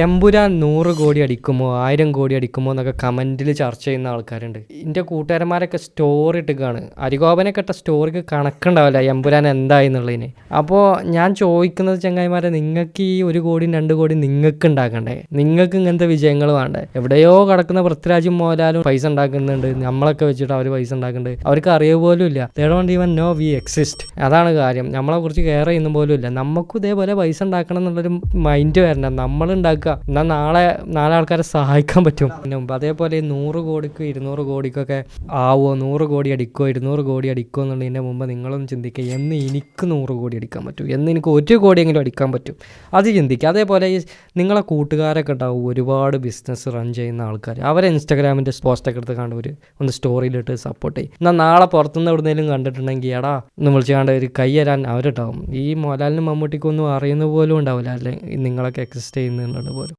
എമ്പുരാൻ 100 കോടി അടിക്കുമോ 1000 കോടി അടിക്കുമോ എന്നൊക്കെ കമൻറ്റിൽ ചർച്ച ചെയ്യുന്ന ആൾക്കാരുണ്ട്. എൻ്റെ കൂട്ടുകാരന്മാരൊക്കെ സ്റ്റോറി ഇട്ടിക്കാണ്. അരികോപനൊക്കെ ഇട്ട സ്റ്റോറിക്ക് കണക്കുണ്ടാവില്ല എമ്പുരാൻ എന്തായി എന്നുള്ളതിന്. അപ്പോൾ ഞാൻ ചോദിക്കുന്നത് ചങ്ങായിമാരെ, നിങ്ങൾക്ക് ഈ 1 കോടി 2 കോടി നിങ്ങൾക്ക് ഉണ്ടാക്കണ്ടേ? നിങ്ങൾക്ക് ഇങ്ങനത്തെ വിജയങ്ങൾ വേണ്ടേ? എവിടെയോ കിടക്കുന്ന പൃഥ്വിരാജും മോഹൻലാലും പൈസ ഉണ്ടാക്കുന്നുണ്ട്. നമ്മളൊക്കെ വെച്ചിട്ട് അവർ പൈസ ഉണ്ടാക്കുന്നുണ്ട്. അവർക്ക് അറിയുക പോലും ഇല്ല. They don't even know we exist. അതാണ് കാര്യം. നമ്മളെ കുറിച്ച് കെയർ ചെയ്യുന്ന പോലും ഇല്ല. നമുക്കും ഇതേപോലെ പൈസ ഉണ്ടാക്കണം എന്നുള്ളൊരു മൈൻഡ് വരണം. നമ്മൾ ഉണ്ടാക്കുക, എന്നാൽ നാളെ ആൾക്കാരെ സഹായിക്കാൻ പറ്റും. അതേപോലെ 100 കോടിക്കും 200 കോടിക്കൊക്കെ ആവോ, 100 കോടി അടിക്കോ 200 കോടി അടിക്കോ എന്നുള്ളതിൻ്റെ മുമ്പ് നിങ്ങളൊന്ന് ചിന്തിക്കുക, എന്ന് എനിക്ക് 100 കോടി അടിക്കാൻ പറ്റും, എന്ന് എനിക്ക് 1 കോടിയെങ്കിലും അടിക്കാൻ പറ്റും, അത് ചിന്തിക്കുക. അതേപോലെ ഈ നിങ്ങളെ കൂട്ടുകാരൊക്കെ ഉണ്ടാവും ഒരുപാട് ബിസിനസ് റൺ ചെയ്യുന്ന ആൾക്കാർ. അവരെ ഇൻസ്റ്റാഗ്രാമിൻ്റെ പോസ്റ്റൊക്കെ എടുത്ത് കണ്ട് ഒന്ന് സ്റ്റോറിയിലിട്ട് സപ്പോർട്ട് ചെയ്യും. എന്നാൽ നാളെ പുറത്തുനിന്ന് എവിടുന്നേലും കണ്ടിട്ടുണ്ടെങ്കിൽ എടാ ഒന്ന് വിളിച്ച് കണ്ട് ഒരു കൈ തരാൻ അവരുണ്ടാവും. ഈ മോഹൻലാലിനും മമ്മൂട്ടിക്കൊന്നും അറിയുന്ന പോലും ഉണ്ടാവില്ല, അല്ലെങ്കിൽ നിങ്ങളൊക്കെ എക്സിസ്റ്റ് ചെയ്യുന്നുണ്ട് പോലും.